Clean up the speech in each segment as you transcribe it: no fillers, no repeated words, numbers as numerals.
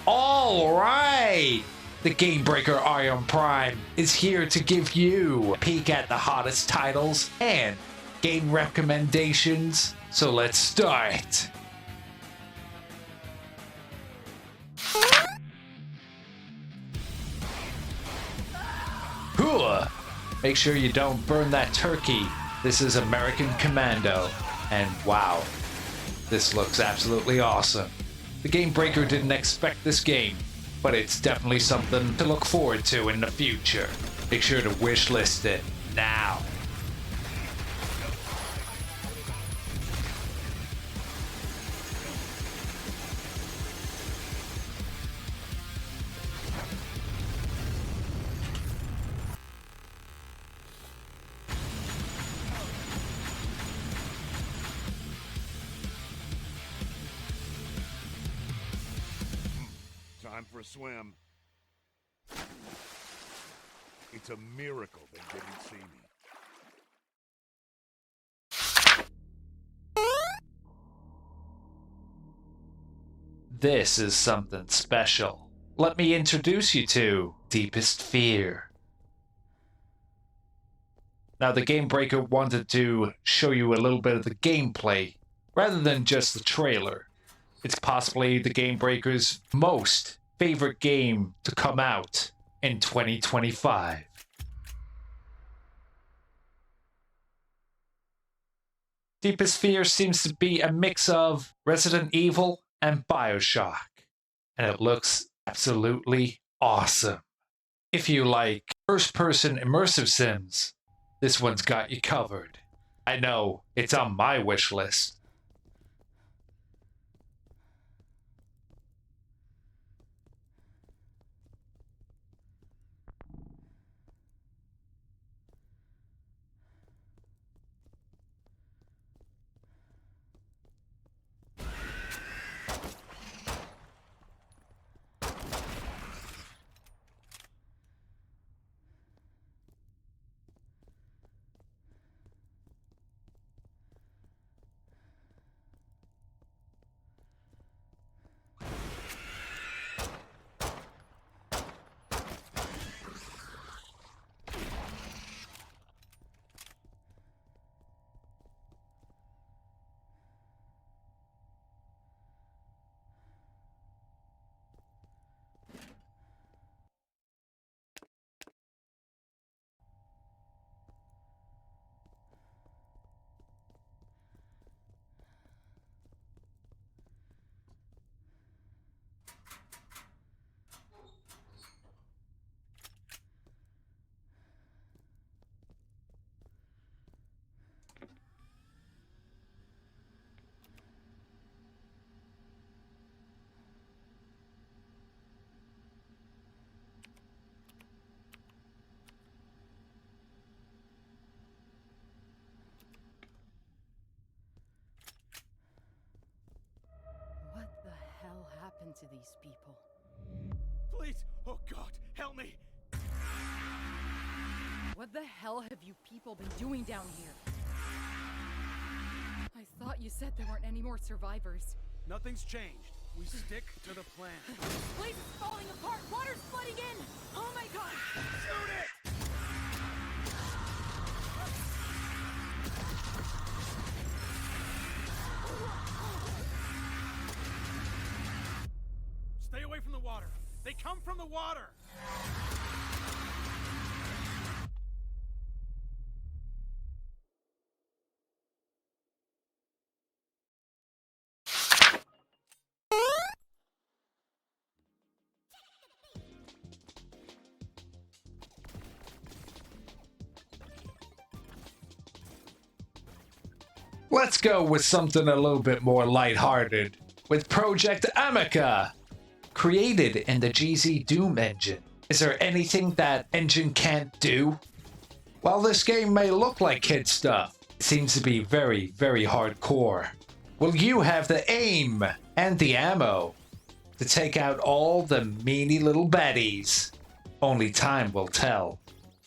All right! The Game Breaker Ion Prime is here to give you a peek at the hottest titles and game recommendations. So let's start! Hooah! Make sure you don't burn that turkey. This is American Commando. And wow, this looks absolutely awesome. The Game Breaker didn't expect this game, but it's definitely something to look forward to in the future. Make sure to wishlist it now. Time for a swim. It's a miracle they didn't see me. This is something special. Let me introduce you to Deepest Fear. Now, the Game Breaker wanted to show you a little bit of the gameplay rather than just the trailer. It's possibly the Game Breaker's most favorite game to come out in 2025. Deepest Fear seems to be a mix of Resident Evil and BioShock, and it looks absolutely awesome. If you like first-person immersive sims, this one's got you covered. I know, it's on my wish list. What the hell happened to these people? Please! Oh God, help me! What the hell have you people been doing down here? I thought you said there weren't any more survivors. Nothing's changed. We stick to the plan. This place is falling apart! Water's flooding in! Oh my god! Shoot it! Stay away from the water. They come from the water. Let's go with something a little bit more lighthearted with Project Amica, created in the GZ Doom engine. Is there anything that engine can't do? While this game may look like kid stuff, it seems to be very, very hardcore. Will you have the aim and the ammo to take out all the meany little baddies? Only time will tell.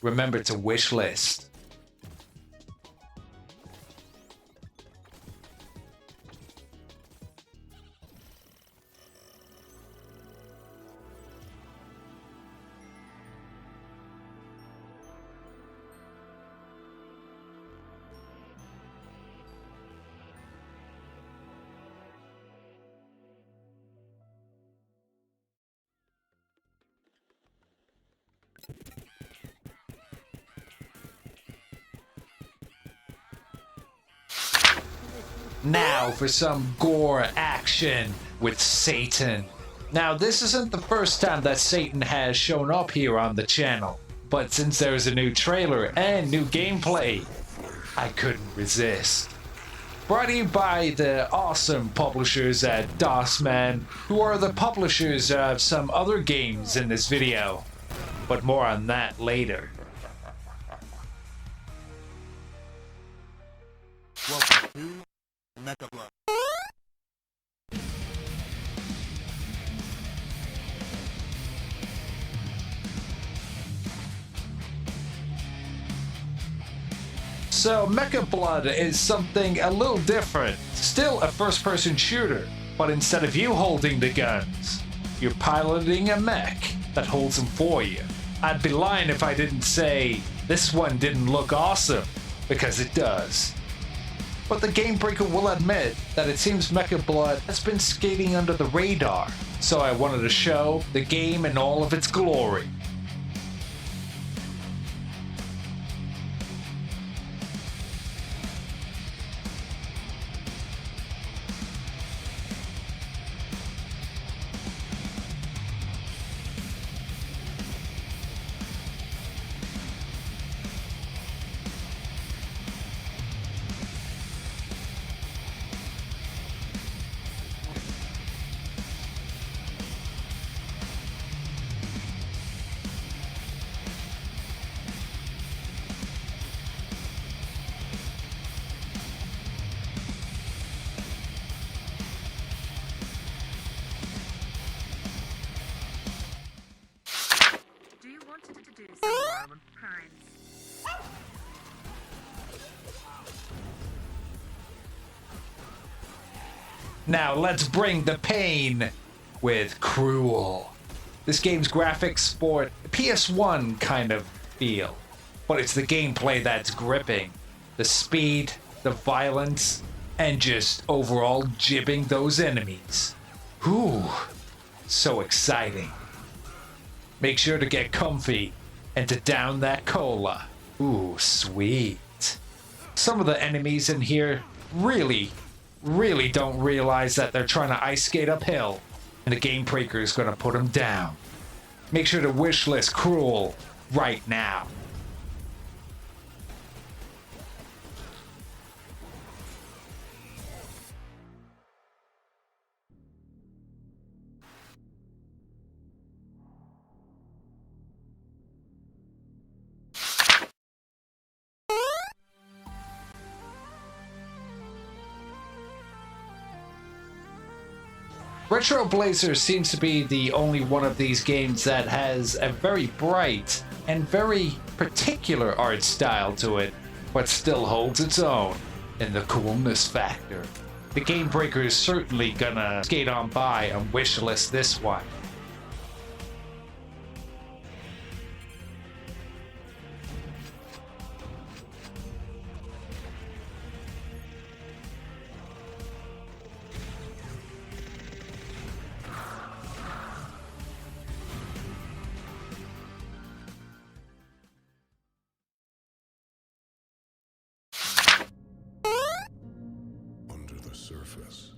Remember to wish list. Now for some gore action with Satan. Now this isn't the first time that Satan has shown up here on the channel, but since there's a new trailer and new gameplay, I couldn't resist. Brought to you by the awesome publishers at DOSman, who are the publishers of some other games in this video, but more on that later. Welcome to Mecha Blood. So Mecha Blood is something a little different. Still a first-person shooter, but instead of you holding the guns, you're piloting a mech that holds them for you. I'd be lying if I didn't say this one didn't look awesome, because it does. But the Game Breaker will admit that it seems Mecha Blood has been skating under the radar, so I wanted to show the game in all of its glory. Do you want to do some violent crimes? Now let's bring the pain with Cruel. This game's graphics sport a PS1 kind of feel, but it's the gameplay that's gripping. The speed, the violence, and just overall jibbing those enemies. Whew, so exciting. Make sure to get comfy and to down that cola. Ooh, sweet. Some of the enemies in here really don't realize that they're trying to ice skate uphill, and the Game Breaker is going to put them down. Make sure to wishlist Cruel right now. Retro Blazer seems to be the only one of these games that has a very bright and very particular art style to it, but still holds its own in the coolness factor. The Game Breaker is certainly gonna skate on by and wishlist this one. Under the surface,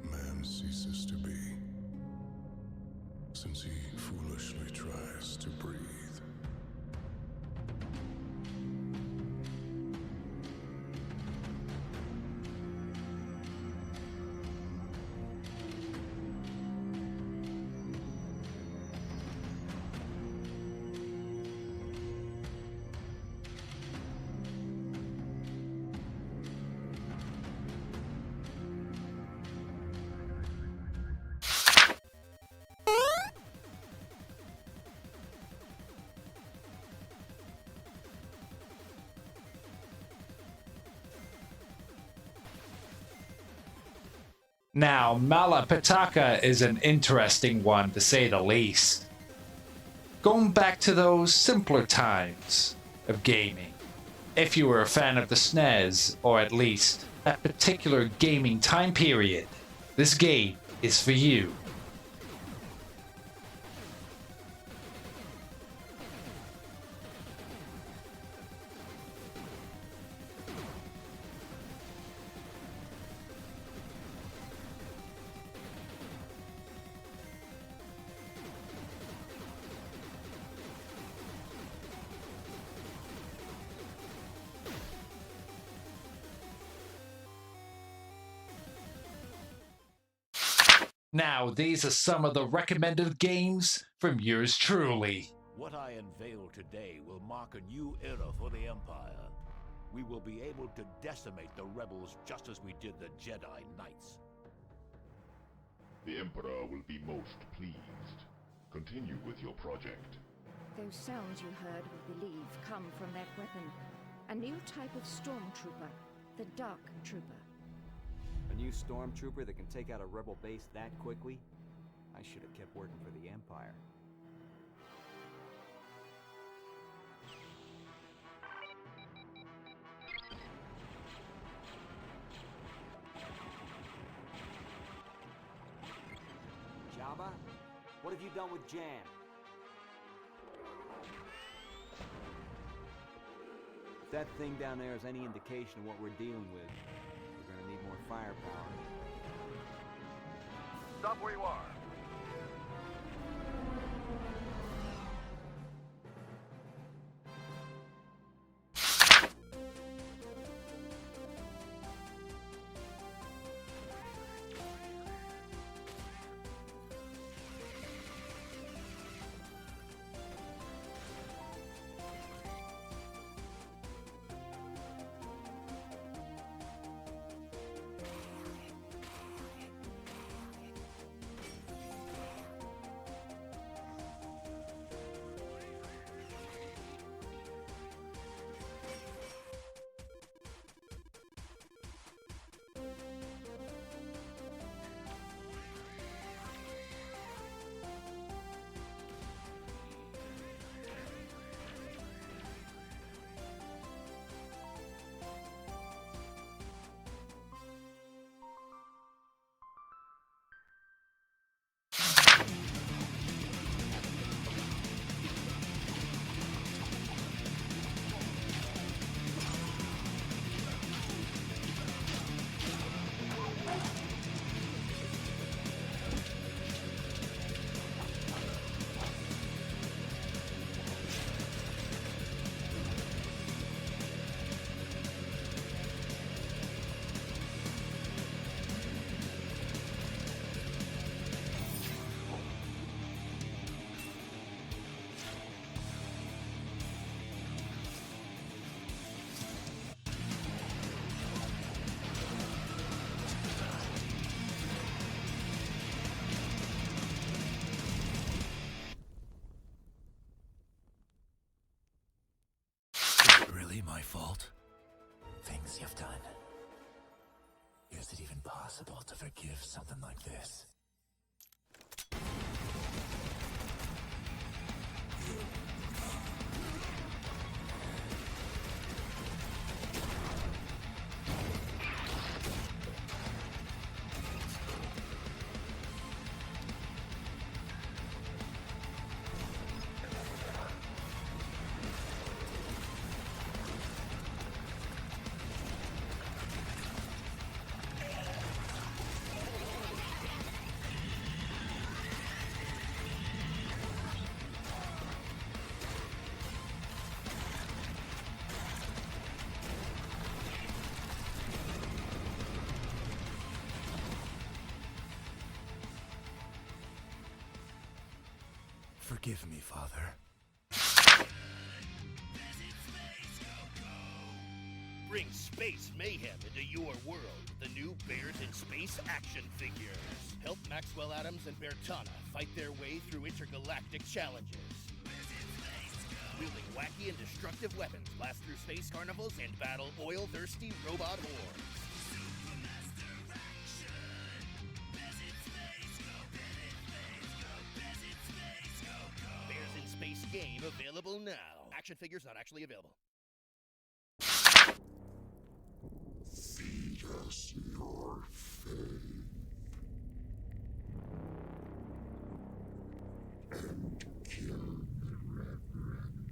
man ceases to be, since he foolishly tries to breathe. Now, Malapitaka is an interesting one, to say the least. Going back to those simpler times of gaming. If you were a fan of the SNES, or at least that particular gaming time period, this game is for you. Now, these are some of the recommended games from yours truly. What I unveil today will mark a new era for the Empire. We will be able to decimate the rebels just as we did the Jedi Knights. The Emperor will be most pleased. Continue with your project. Those sounds you heard, we believe, come from that weapon. A new type of stormtrooper, the Dark Trooper. A new stormtrooper that can take out a rebel base that quickly? I should have kept working for the Empire. Jabba, what have you done with Jan? If that thing down there is any indication of what we're dealing with, we're gonna need more firepower. Stop where you are. Really my fault? Things you've done. Is it even possible to forgive something like this? Forgive me, Father. Bring space mayhem into your world with the new Bears in Space action figures. Help Maxwell Adams and Bertana fight their way through intergalactic challenges. Wielding wacky and destructive weapons, blast through space carnivals, and battle oil-thirsty robot hordes. Bears in Space game available now. Action figures not actually available. Feed us your fate. And kill the Reverend.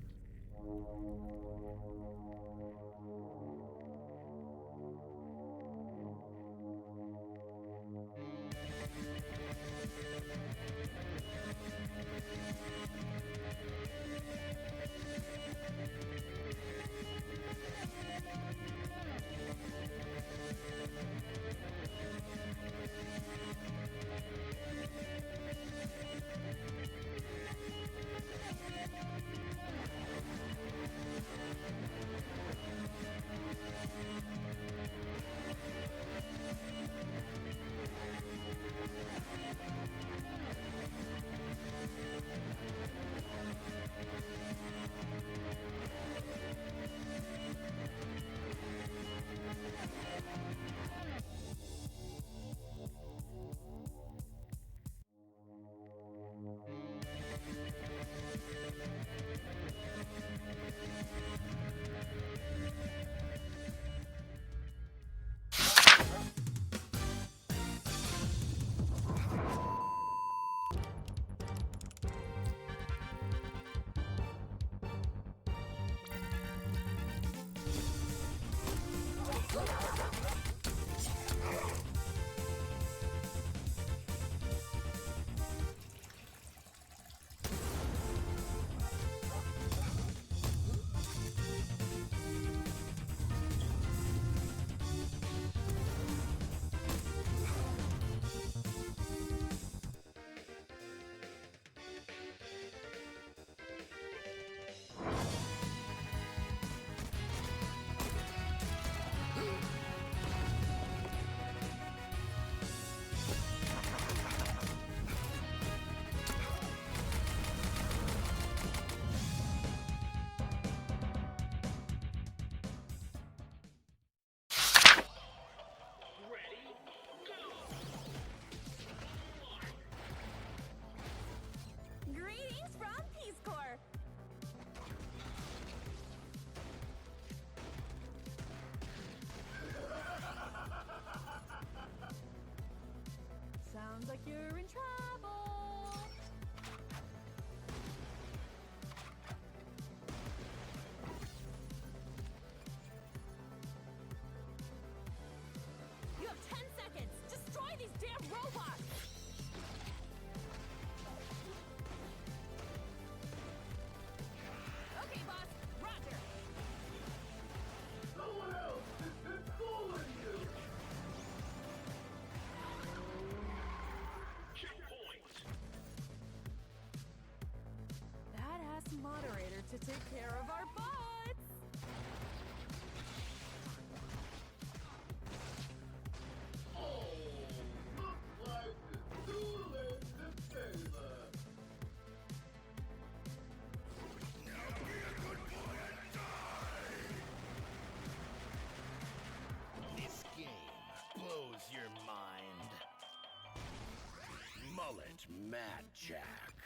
Call it Mad Jack.